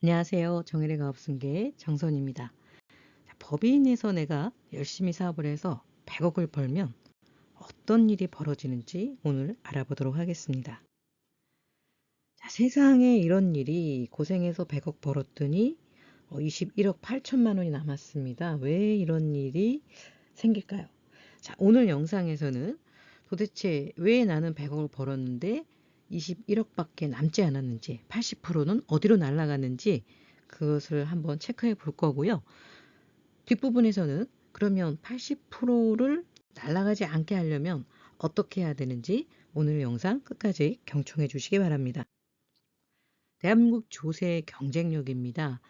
안녕하세요. 정혜의 가업승계 정선입니다. 법인에서 내가 열심히 사업을 해서 100억을 벌면 어떤 일이 벌어지는지 오늘 알아보도록 하겠습니다. 세상에 이런 일이 고생해서 100억 벌었더니 21억 8천만 원이 남았습니다. 왜 이런 일이 생길까요? 오늘 영상에서는 도대체 왜 나는 100억을 벌었는데 21억밖에 남지 않았는지, 80%는 어디로 날아갔는지 그것을 한번 체크해 볼 거고요. 뒷부분에서는 그러면 80%를 날아가지 않게 하려면 어떻게 해야 되는지 오늘 영상 끝까지 경청해 주시기 바랍니다. 대한민국 조세 경쟁력입니다.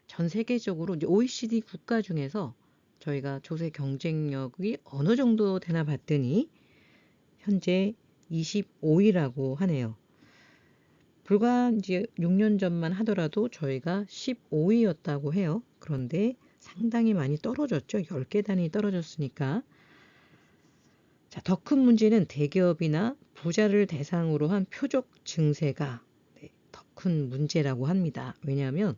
전 세계적으로 OECD 국가 중에서 저희가 조세 경쟁력이 어느 정도 되나 봤더니 현재 25위라고 하네요. 불과 이제 6년 전만 하더라도 저희가 15위였다고 해요. 그런데 상당히 많이 떨어졌죠. 10계단이 떨어졌으니까. 더 큰 문제는 대기업이나 부자를 대상으로 한 표적 증세가 더 큰 문제라고 합니다. 왜냐하면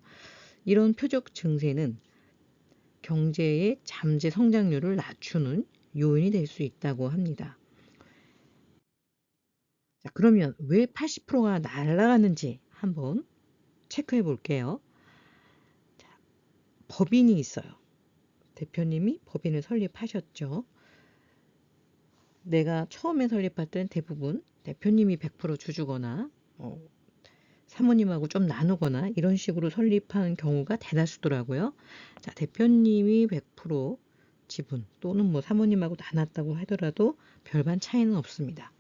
이런 표적 증세는 경제의 잠재 성장률을 낮추는 요인이 될 수 있다고 합니다. 그러면 왜 80%가 날아가는지 한번 체크해 볼게요. 법인이 있어요. 대표님이 법인을 설립하셨죠. 내가 처음에 설립할 때는 대부분 대표님이 100% 주주거나 사모님하고 좀 나누거나 이런 식으로 설립한 경우가 대다수더라고요. 대표님이 100% 지분 또는 뭐 사모님하고 나눴다고 하더라도 별반 차이는 없습니다.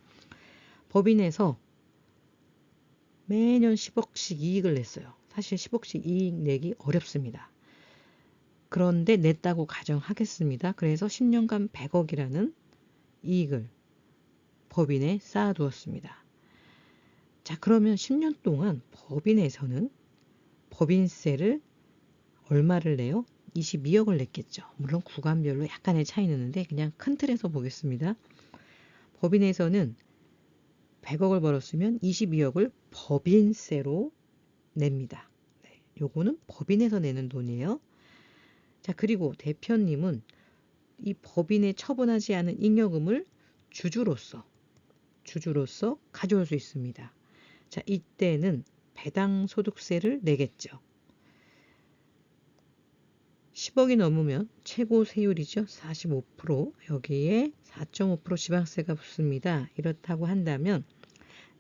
법인에서 매년 10억씩 이익을 냈어요. 사실 10억씩 이익 내기 어렵습니다. 그런데 냈다고 가정하겠습니다. 그래서 10년간 100억이라는 이익을 법인에 쌓아두었습니다. 그러면 10년 동안 법인에서는 법인세를 얼마를 내요? 22억을 냈겠죠. 물론 구간별로 약간의 차이는 있는데 그냥 큰 틀에서 보겠습니다. 법인에서는 100억을 벌었으면 22억을 법인세로 냅니다. 요거는 법인에서 내는 돈이에요. 그리고 대표님은 이 법인에 처분하지 않은 잉여금을 주주로서 가져올 수 있습니다. 이때는 배당 소득세를 내겠죠. 10억이 넘으면 최고 세율이죠. 45%. 여기에 4.5% 지방세가 붙습니다. 이렇다고 한다면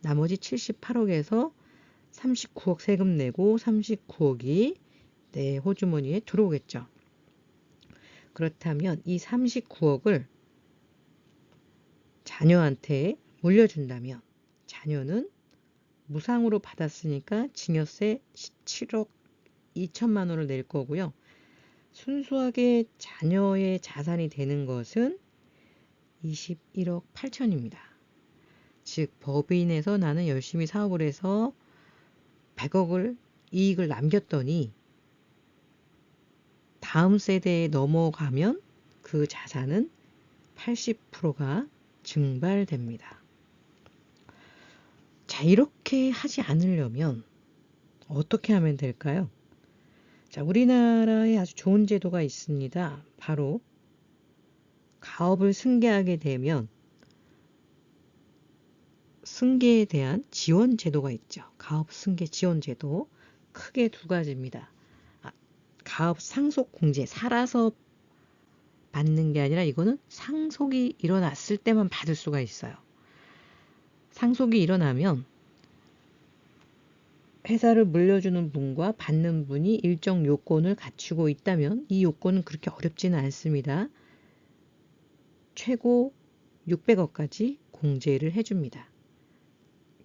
나머지 78억에서 39억 세금 내고 39억이 내 호주머니에 들어오겠죠. 그렇다면 이 39억을 자녀한테 물려준다면 자녀는 무상으로 받았으니까 증여세 17억 2천만 원을 낼 거고요. 순수하게 자녀의 자산이 되는 것은 21억 8천입니다. 즉 법인에서 나는 열심히 사업을 해서 100억을 이익을 남겼더니 다음 세대에 넘어가면 그 자산은 80%가 증발됩니다. 이렇게 하지 않으려면 어떻게 하면 될까요? 우리나라에 아주 좋은 제도가 있습니다. 바로 가업을 승계하게 되면 승계에 대한 지원 제도가 있죠. 가업 승계 지원 제도 크게 두 가지입니다. 가업 상속 공제 살아서 받는 게 아니라 이거는 상속이 일어났을 때만 받을 수가 있어요. 상속이 일어나면 회사를 물려주는 분과 받는 분이 일정 요건을 갖추고 있다면 이 요건은 그렇게 어렵지는 않습니다. 최고 600억까지 공제를 해줍니다.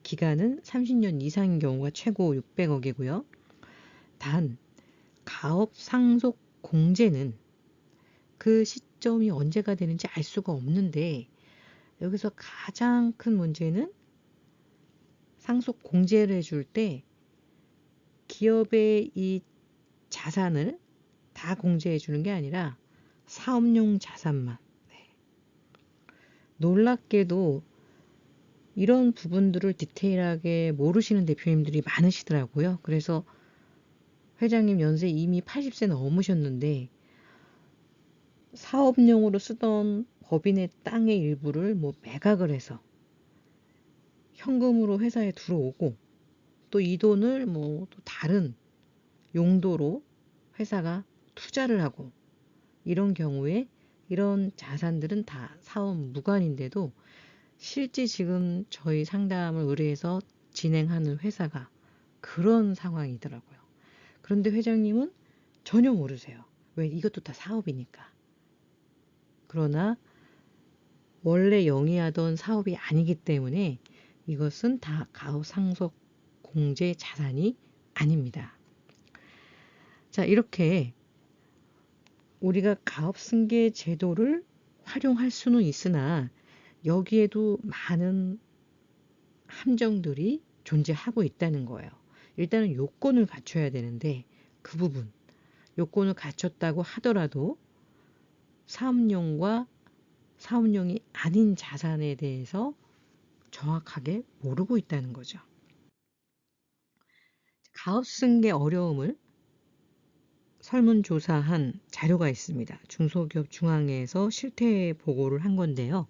기간은 30년 이상인 경우가 최고 600억이고요. 단 가업 상속 공제는 그 시점이 언제가 되는지 알 수가 없는데 여기서 가장 큰 문제는 상속 공제를 해줄 때 기업의 이 자산을 다 공제해 주는 게 아니라 사업용 자산만. 놀랍게도 이런 부분들을 디테일하게 모르시는 대표님들이 많으시더라고요. 그래서 회장님 연세 이미 80세 넘으셨는데 사업용으로 쓰던 법인의 땅의 일부를 뭐 매각을 해서 현금으로 회사에 들어오고 또 이 돈을 뭐 또 다른 용도로 회사가 투자를 하고 이런 경우에 이런 자산들은 다 사업 무관인데도 실제 지금 저희 상담을 의뢰해서 진행하는 회사가 그런 상황이더라고요. 그런데 회장님은 전혀 모르세요. 왜? 이것도 다 사업이니까. 그러나 원래 영위하던 사업이 아니기 때문에 이것은 다 가압상속 공제 자산이 아닙니다. 자, 이렇게 우리가 가압승계 제도를 활용할 수는 있으나 여기에도 많은 함정들이 존재하고 있다는 거예요. 일단은 요건을 갖춰야 되는데 그 부분, 요건을 갖췄다고 하더라도 사업용과 사업용이 아닌 자산에 대해서 정확하게 모르고 있다는 거죠. 가압승계 어려움을 설문조사한 자료가 있습니다. 중소기업 중앙회에서 실태 보고를 한 건데요.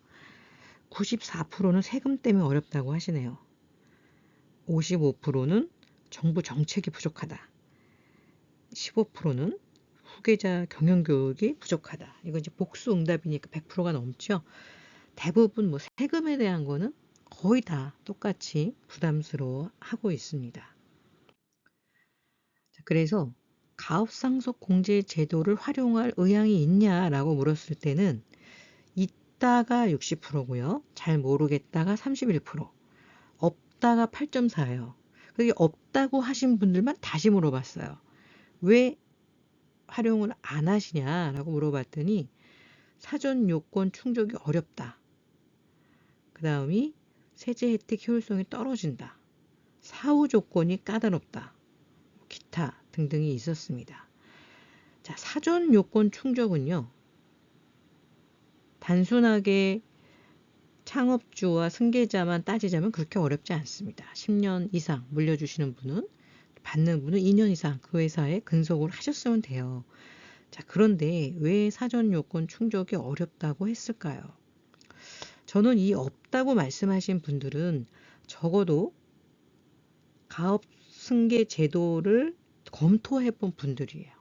94%는 세금 때문에 어렵다고 하시네요. 55%는 정부 정책이 부족하다. 15%는 후계자 경영교육이 부족하다. 이건 이제 복수응답이니까 100%가 넘죠. 대부분 뭐 세금에 대한 거는 거의 다 똑같이 부담스러워 하고 있습니다. 그래서 가압상속 공제 제도를 활용할 의향이 있냐라고 물었을 때는 있다가 60%고요. 잘 모르겠다가 31%, 없다가 8.4예요. 그게 없다고 하신 분들만 다시 물어봤어요. 왜 활용을 안 하시냐라고 물어봤더니 사전 요건 충족이 어렵다. 그 다음이 세제 혜택 효율성이 떨어진다. 사후 조건이 까다롭다. 기타 등등이 있었습니다. 자, 사전 요건 충족은요. 단순하게 창업주와 승계자만 따지자면 그렇게 어렵지 않습니다. 10년 이상 물려주시는 분은 받는 분은 2년 이상 그 회사에 근속을 하셨으면 돼요. 자, 그런데 왜 사전 요건 충족이 어렵다고 했을까요? 저는 이 없다고 말씀하신 분들은 적어도 가업 승계 제도를 검토해 본 분들이에요.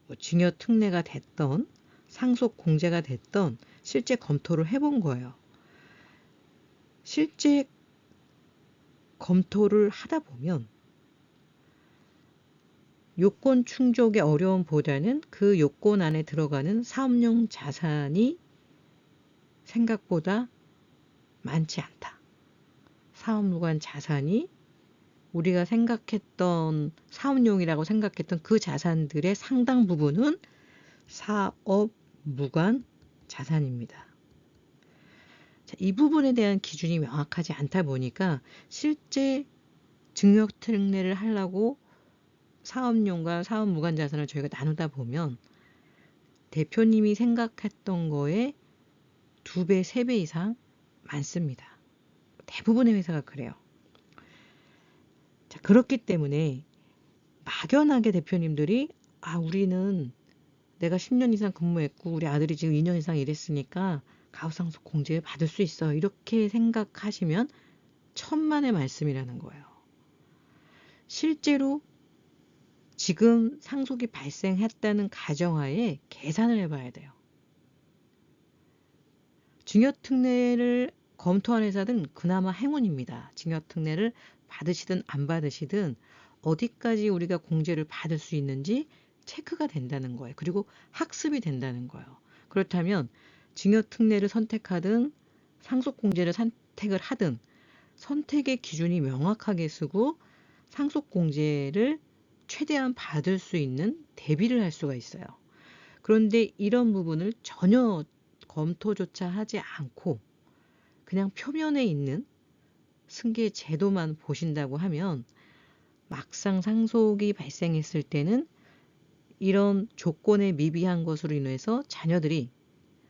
뭐 증여 특례가 됐던 상속 공제가 됐던 실제 검토를 해본 거예요. 실제 검토를 하다 보면 요건 충족의 어려움보다는 그 요건 안에 들어가는 사업용 자산이 생각보다 많지 않다. 사업무관 자산이 우리가 생각했던 사업용이라고 생각했던 그 자산들의 상당 부분은 사업무관 자산입니다. 자, 이 부분에 대한 기준이 명확하지 않다 보니까 실제 증여 특례를 하려고 사업용과 사업무관 자산을 저희가 나누다 보면 대표님이 생각했던 거에 2배, 3배 이상 많습니다. 대부분의 회사가 그래요. 자, 그렇기 때문에 막연하게 대표님들이 우리는 내가 10년 이상 근무했고 우리 아들이 지금 2년 이상 일했으니까 가압상속 공제를 받을 수 있어. 이렇게 생각하시면 천만의 말씀이라는 거예요. 실제로 지금 상속이 발생했다는 가정하에 계산을 해봐야 돼요. 증여특례를 검토한 회사들은 그나마 행운입니다. 증여특례를 받으시든 안 받으시든 어디까지 우리가 공제를 받을 수 있는지 체크가 된다는 거예요. 그리고 학습이 된다는 거예요. 그렇다면 증여특례를 선택하든 상속공제를 선택을 하든 선택의 기준이 명확하게 쓰고 상속공제를 최대한 받을 수 있는 대비를 할 수가 있어요. 그런데 이런 부분을 전혀 검토조차 하지 않고 그냥 표면에 있는 승계 제도만 보신다고 하면 막상 상속이 발생했을 때는 이런 조건에 미비한 것으로 인해서 자녀들이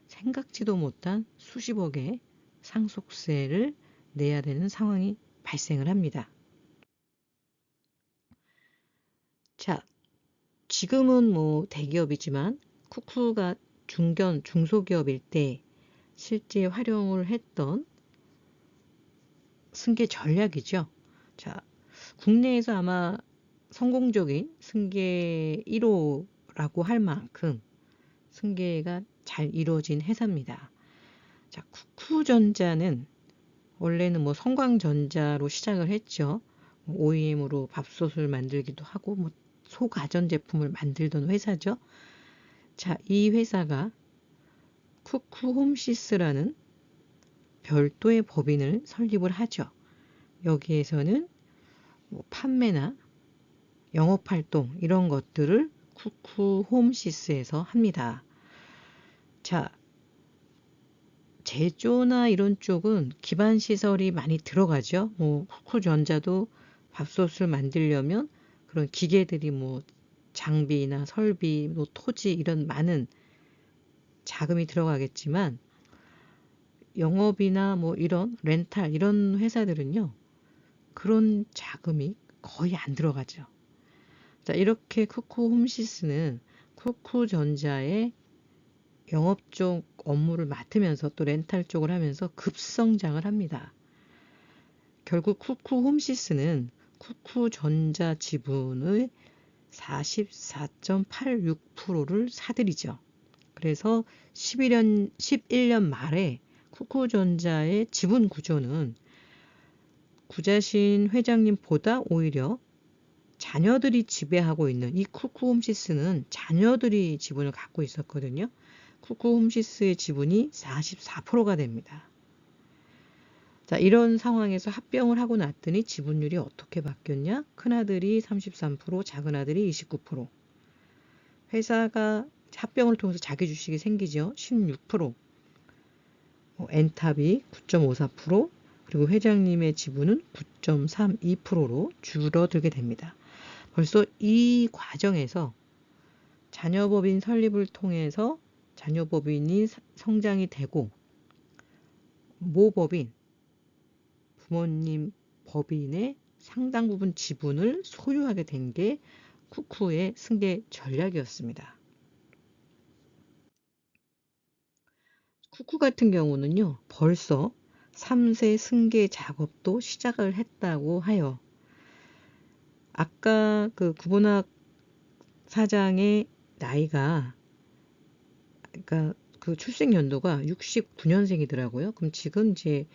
생각지도 못한 수십억의 상속세를 내야 되는 상황이 발생을 합니다. 자, 지금은 뭐 대기업이지만 쿠쿠가 중소기업일 때 실제 활용을 했던 승계 전략이죠. 자, 국내에서 아마 성공적인 승계 1호라고 할 만큼 승계가 잘 이루어진 회사입니다. 자, 쿠쿠전자는 원래는 뭐 성광전자로 시작을 했죠. OEM으로 밥솥을 만들기도 하고 뭐 소가전제품을 만들던 회사죠. 자, 이 회사가 쿠쿠홈시스라는 별도의 법인을 설립을 하죠. 여기에서는 뭐 판매나 영업활동 이런 것들을 쿠쿠홈시스에서 합니다. 자, 제조나 이런 쪽은 기반 시설이 많이 들어가죠. 뭐 쿠쿠전자도 밥솥을 만들려면 그런 기계들이 뭐 장비나 설비, 뭐 토지 이런 많은 자금이 들어가겠지만 영업이나 뭐 이런 렌탈 이런 회사들은요. 그런 자금이 거의 안 들어가죠. 자, 이렇게 쿠쿠홈시스는 쿠쿠전자의 영업 쪽 업무를 맡으면서 또 렌탈 쪽을 하면서 급성장을 합니다. 결국 쿠쿠홈시스는 쿠쿠전자 지분의 44.86%를 사들이죠. 그래서 11년 말에 쿠쿠전자의 지분 구조는 구자신 회장님보다 오히려 자녀들이 지배하고 있는 이 쿠쿠홈시스는 자녀들이 지분을 갖고 있었거든요. 쿠쿠홈시스의 지분이 44%가 됩니다. 자, 이런 상황에서 합병을 하고 났더니 지분율이 어떻게 바뀌었냐? 큰아들이 33%, 작은아들이 29%. 회사가 합병을 통해서 자기 주식이 생기죠. 16%. 엔탑이 9.54%, 그리고 회장님의 지분은 9.32%로 줄어들게 됩니다. 벌써 이 과정에서 자녀법인 설립을 통해서 자녀법인이 성장이 되고 모법인, 부모님 법인의 상당 부분 지분을 소유하게 된 게 쿠쿠의 승계 전략이었습니다. 쿠쿠 같은 경우는요, 벌써 3세 승계 작업도 시작을 했다고 하여 아까 그 구본학 사장의 나이가 그러니까 그 출생 연도가 69년생이더라고요. 그럼 지금 이제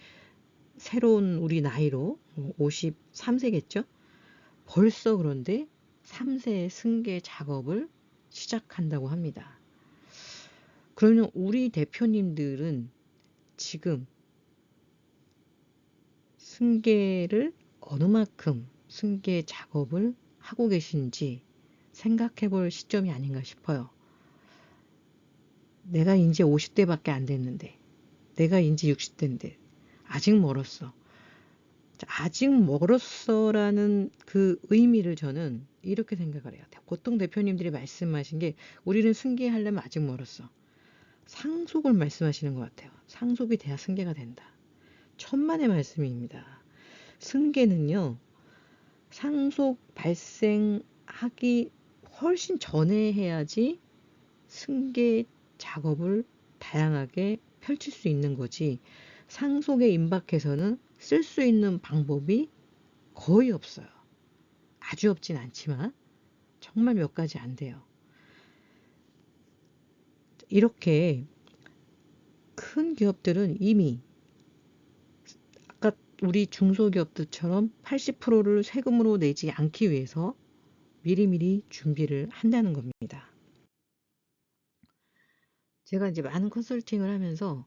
새로운 우리 나이로 53세겠죠? 벌써 그런데 3세 승계 작업을 시작한다고 합니다. 그러면 우리 대표님들은 지금 승계를 어느 만큼 승계 작업을 하고 계신지 생각해 볼 시점이 아닌가 싶어요. 내가 이제 50대밖에 안 됐는데, 내가 이제 60대인데, 아직 멀었어. 아직 멀었어라는 그 의미를 저는 이렇게 생각을 해요. 보통 대표님들이 말씀하신 게 우리는 승계하려면 아직 멀었어. 상속을 말씀하시는 것 같아요. 상속이 돼야 승계가 된다. 천만의 말씀입니다. 승계는요, 상속 발생하기 훨씬 전에 해야지 승계 작업을 다양하게 펼칠 수 있는 거지. 상속에 임박해서는 쓸 수 있는 방법이 거의 없어요. 아주 없진 않지만 정말 몇 가지 안 돼요. 이렇게 큰 기업들은 이미 아까 우리 중소기업들처럼 80%를 세금으로 내지 않기 위해서 미리미리 준비를 한다는 겁니다. 제가 이제 많은 컨설팅을 하면서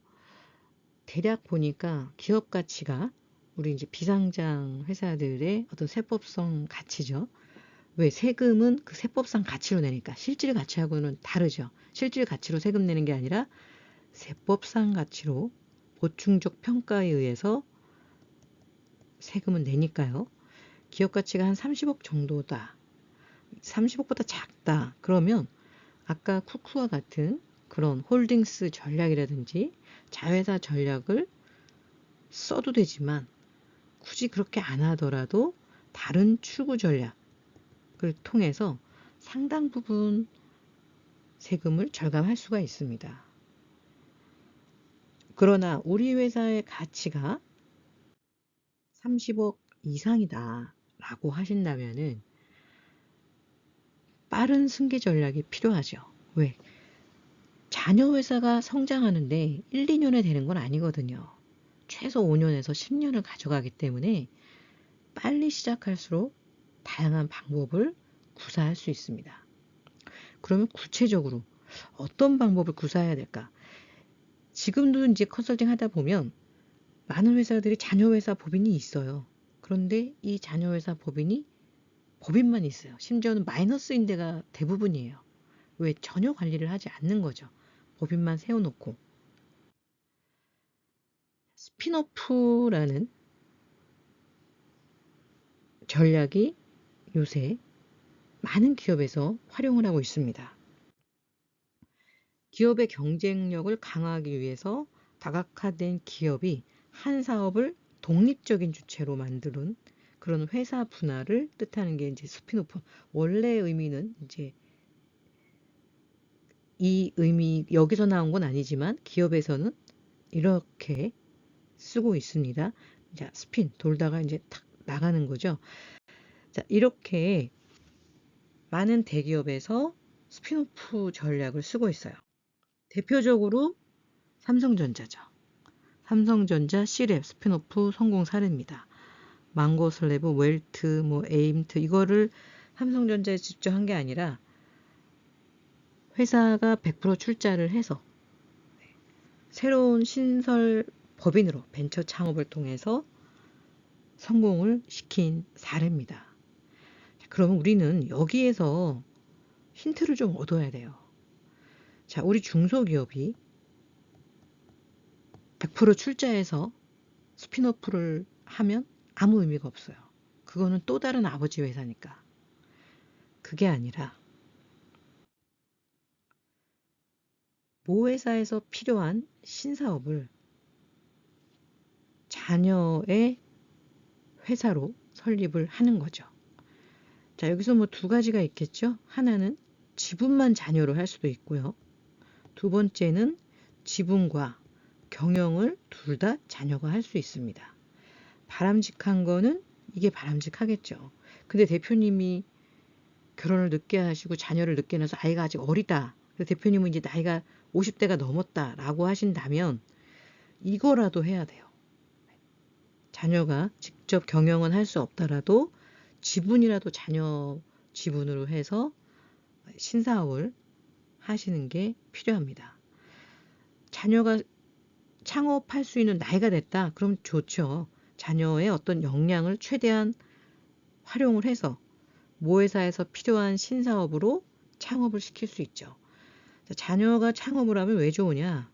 대략 보니까 기업 가치가 우리 이제 비상장 회사들의 어떤 세법성 가치죠. 왜 세금은 그 세법상 가치로 내니까 실질 가치하고는 다르죠. 실질 가치로 세금 내는 게 아니라 세법상 가치로 보충적 평가에 의해서 세금은 내니까요. 기업 가치가 한 30억 정도다. 30억보다 작다. 그러면 아까 쿠쿠와 같은 그런 홀딩스 전략이라든지 자회사 전략을 써도 되지만 굳이 그렇게 안 하더라도 다른 추구 전략을 통해서 상당 부분 세금을 절감할 수가 있습니다. 그러나 우리 회사의 가치가 30억 이상이다 라고 하신다면은 빠른 승계 전략이 필요하죠. 왜? 자녀 회사가 성장하는데 1, 2년에 되는 건 아니거든요. 최소 5년에서 10년을 가져가기 때문에 빨리 시작할수록 다양한 방법을 구사할 수 있습니다. 그러면 구체적으로 어떤 방법을 구사해야 될까? 지금도 이제 컨설팅 하다 보면 많은 회사들이 자녀회사 법인이 있어요. 그런데 이 자녀회사 법인만 있어요. 심지어는 마이너스인 데가 대부분이에요. 왜? 전혀 관리를 하지 않는 거죠. 법인만 세워놓고. 스핀오프라는 전략이 요새 많은 기업에서 활용을 하고 있습니다. 기업의 경쟁력을 강화하기 위해서 다각화된 기업이 한 사업을 독립적인 주체로 만드는 그런 회사 분할을 뜻하는 게 이제 스핀오프. 원래 의미는 이제 이 의미 여기서 나온 건 아니지만 기업에서는 이렇게 쓰고 있습니다. 자, 스핀 돌다가 이제 탁 나가는 거죠. 자, 이렇게 많은 대기업에서 스핀오프 전략을 쓰고 있어요. 대표적으로 삼성전자죠. 삼성전자 C랩 스핀오프 성공 사례입니다. 망고슬래브, 웰트, 에임트 이거를 삼성전자에 직접 한 게 아니라 회사가 100% 출자를 해서 새로운 신설 법인으로 벤처 창업을 통해서 성공을 시킨 사례입니다. 그러면 우리는 여기에서 힌트를 좀 얻어야 돼요. 자, 우리 중소기업이 100% 출자해서 스핀오프를 하면 아무 의미가 없어요. 그거는 또 다른 아버지 회사니까. 그게 아니라 모 회사에서 필요한 신사업을 자녀의 회사로 설립을 하는 거죠. 자, 여기서 두 가지가 있겠죠. 하나는 지분만 자녀로 할 수도 있고요. 두 번째는 지분과 경영을 둘 다 자녀가 할 수 있습니다. 바람직한 거는 이게 바람직하겠죠. 근데 대표님이 결혼을 늦게 하시고 자녀를 늦게 낳아서 아이가 아직 어리다. 대표님은 이제 나이가 50대가 넘었다라고 하신다면 이거라도 해야 돼요. 자녀가 직접 경영은 할 수 없더라도 지분이라도 자녀 지분으로 해서 신사업을 하시는 게 필요합니다. 자녀가 창업할 수 있는 나이가 됐다. 그럼 좋죠. 자녀의 어떤 역량을 최대한 활용을 해서 모 회사에서 필요한 신사업으로 창업을 시킬 수 있죠. 자녀가 창업을 하면 왜 좋으냐?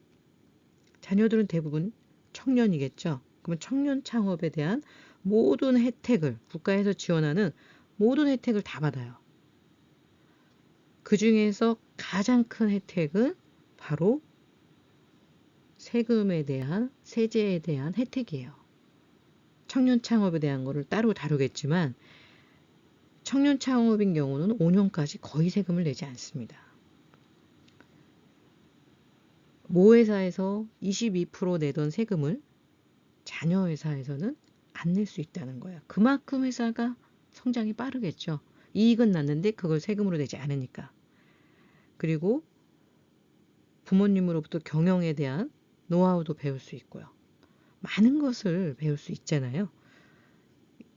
자녀들은 대부분 청년이겠죠. 그러면 청년 창업에 대한 모든 혜택을 국가에서 지원하는 모든 혜택을 다 받아요. 그 중에서 가장 큰 혜택은 바로 세금에 대한 세제에 대한 혜택이에요. 청년 창업에 대한 거를 따로 다루겠지만 청년 창업인 경우는 5년까지 거의 세금을 내지 않습니다. 모 회사에서 22% 내던 세금을 자녀 회사에서는 안 낼 수 있다는 거예요. 그만큼 회사가 성장이 빠르겠죠. 이익은 났는데 그걸 세금으로 내지 않으니까. 그리고 부모님으로부터 경영에 대한 노하우도 배울 수 있고요. 많은 것을 배울 수 있잖아요.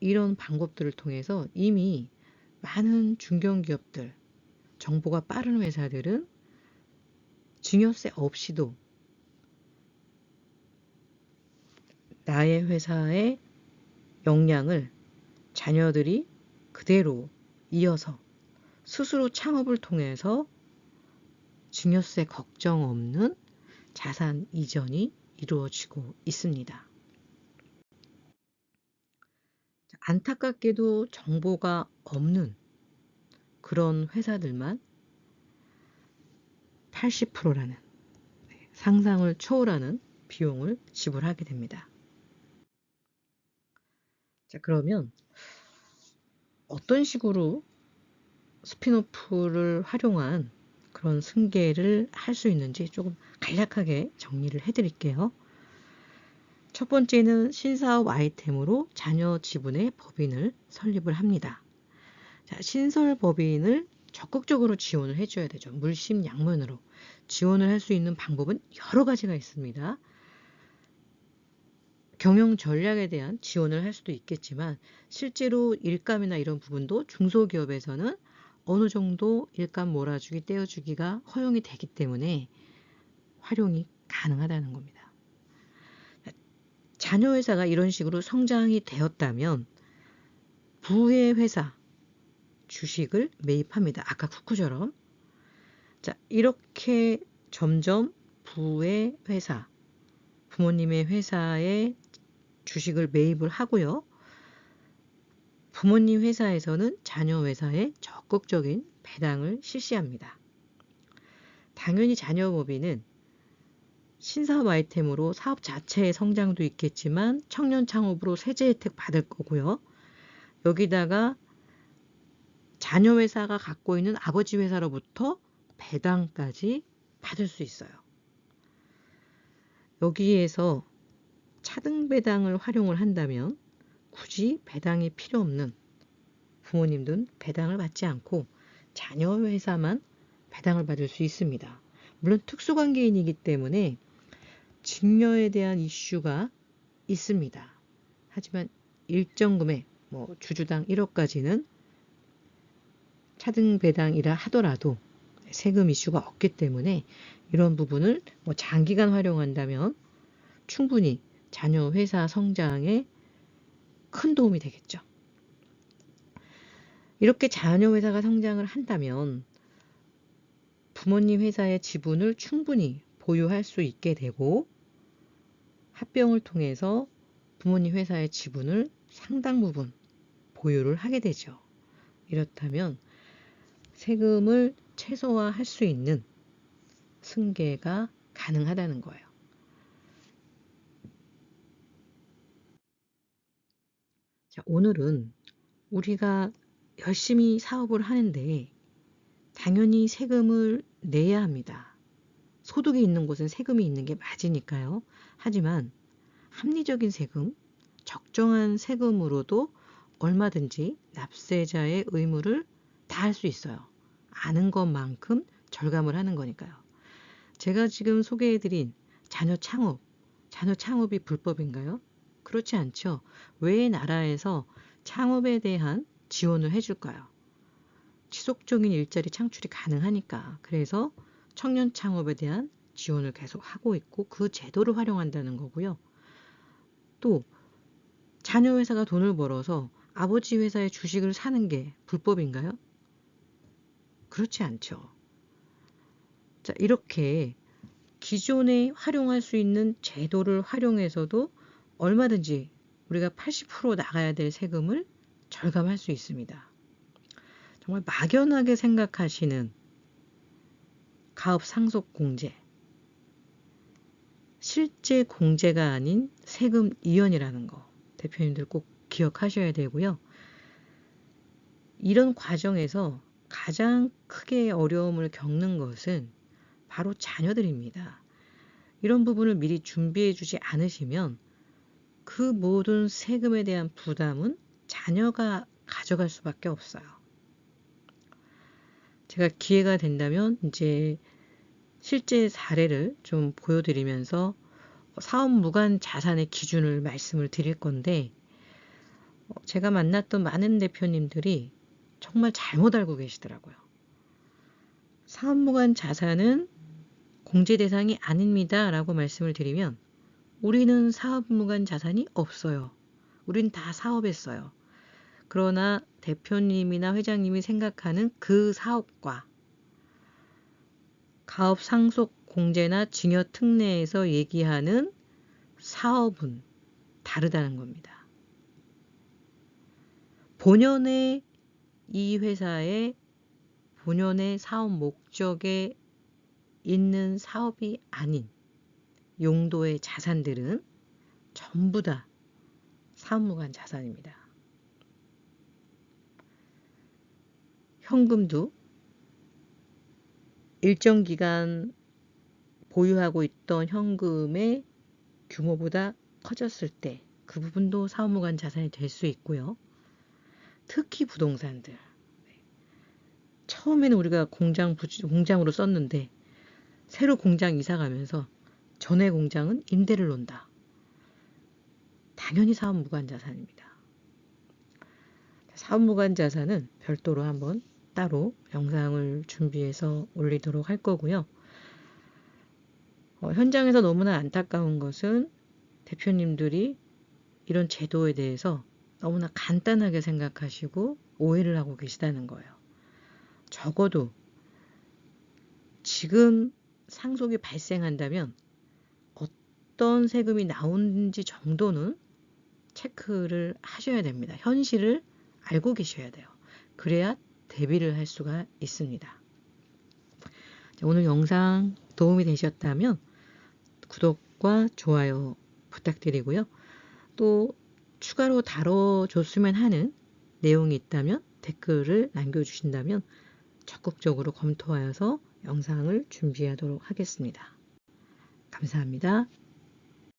이런 방법들을 통해서 이미 많은 중견기업들, 정보가 빠른 회사들은 증여세 없이도 나의 회사의 역량을 자녀들이 그대로 이어서 스스로 창업을 통해서 증여세 걱정 없는 자산 이전이 이루어지고 있습니다. 안타깝게도 정보가 없는 그런 회사들만 80%라는 상상을 초월하는 비용을 지불하게 됩니다. 자, 그러면 어떤 식으로 스핀오프를 활용한 그런 승계를 할 수 있는지 조금 간략하게 정리를 해드릴게요. 첫 번째는 신사업 아이템으로 자녀 지분의 법인을 설립을 합니다. 자, 신설 법인을 적극적으로 지원을 해줘야 되죠. 물심양면으로 지원을 할 수 있는 방법은 여러 가지가 있습니다. 경영 전략에 대한 지원을 할 수도 있겠지만 실제로 일감이나 이런 부분도 중소기업에서는 어느 정도 일감 몰아주기, 떼어주기가 허용이 되기 때문에 활용이 가능하다는 겁니다. 자녀 회사가 이런 식으로 성장이 되었다면 부의 회사 주식을 매입합니다. 아까 쿠쿠처럼. 자, 이렇게 점점 부의 회사, 부모님의 회사에 주식을 매입을 하고요. 부모님 회사에서는 자녀 회사에 적극적인 배당을 실시합니다. 당연히 자녀 법인은 신사업 아이템으로 사업 자체의 성장도 있겠지만 청년 창업으로 세제 혜택 받을 거고요. 여기다가 자녀 회사가 갖고 있는 아버지 회사로부터 배당까지 받을 수 있어요. 여기에서 차등 배당을 활용을 한다면 굳이 배당이 필요 없는 부모님들은 배당을 받지 않고 자녀 회사만 배당을 받을 수 있습니다. 물론 특수관계인이기 때문에 증여에 대한 이슈가 있습니다. 하지만 일정 금액, 주주당 1억까지는 차등 배당이라 하더라도 세금 이슈가 없기 때문에 이런 부분을 장기간 활용한다면 충분히 자녀 회사 성장에 큰 도움이 되겠죠. 이렇게 자녀 회사가 성장을 한다면 부모님 회사의 지분을 충분히 보유할 수 있게 되고 합병을 통해서 부모님 회사의 지분을 상당 부분 보유를 하게 되죠. 이렇다면 세금을 최소화할 수 있는 승계가 가능하다는 거예요. 자, 오늘은 우리가 열심히 사업을 하는데 당연히 세금을 내야 합니다. 소득이 있는 곳은 세금이 있는 게 맞으니까요. 하지만 합리적인 세금, 적정한 세금으로도 얼마든지 납세자의 의무를 다할 수 있어요. 아는 것만큼 절감을 하는 거니까요. 제가 지금 소개해드린 자녀 창업이 불법인가요? 그렇지 않죠. 왜 나라에서 창업에 대한 지원을 해줄까요? 지속적인 일자리 창출이 가능하니까. 그래서 청년 창업에 대한 지원을 계속 하고 있고 그 제도를 활용한다는 거고요. 또 자녀 회사가 돈을 벌어서 아버지 회사의 주식을 사는 게 불법인가요? 그렇지 않죠. 자, 이렇게 기존에 활용할 수 있는 제도를 활용해서도 얼마든지 우리가 80% 나가야 될 세금을 절감할 수 있습니다. 정말 막연하게 생각하시는 가업 상속 공제, 실제 공제가 아닌 세금 이연이라는 거 대표님들 꼭 기억하셔야 되고요. 이런 과정에서 가장 크게 어려움을 겪는 것은 바로 자녀들입니다. 이런 부분을 미리 준비해 주지 않으시면 그 모든 세금에 대한 부담은 자녀가 가져갈 수밖에 없어요. 제가 기회가 된다면 이제 실제 사례를 좀 보여드리면서 사업 무관 자산의 기준을 말씀을 드릴 건데 제가 만났던 많은 대표님들이 정말 잘못 알고 계시더라고요. 사업 무관 자산은 공제 대상이 아닙니다 라고 말씀을 드리면 우리는 사업 무관 자산이 없어요. 우린 다 사업했어요. 그러나 대표님이나 회장님이 생각하는 그 사업과 가업 상속 공제나 증여 특례에서 얘기하는 사업은 다르다는 겁니다. 본연의 이 회사의 본연의 사업 목적에 있는 사업이 아닌 용도의 자산들은 전부 다 사업무관 자산입니다. 현금도 일정 기간 보유하고 있던 현금의 규모보다 커졌을 때 그 부분도 사후무관 자산이 될 수 있고요. 특히 부동산들. 처음에는 우리가 공장으로 썼는데 새로 공장 이사 가면서 전에 공장은 임대를 놓는다. 당연히 사후무관 자산입니다. 사후무관 자산은 별도로 한번 따로 영상을 준비해서 올리도록 할 거고요. 현장에서 너무나 안타까운 것은 대표님들이 이런 제도에 대해서 너무나 간단하게 생각하시고 오해를 하고 계시다는 거예요. 적어도 지금 상속이 발생한다면 어떤 세금이 나오는지 정도는 체크를 하셔야 됩니다. 현실을 알고 계셔야 돼요. 그래야 대비를 할 수가 있습니다. 오늘 영상 도움이 되셨다면 구독과 좋아요 부탁드리고요. 또 추가로 다뤄줬으면 하는 내용이 있다면 댓글을 남겨주신다면 적극적으로 검토하여서 영상을 준비하도록 하겠습니다. 감사합니다.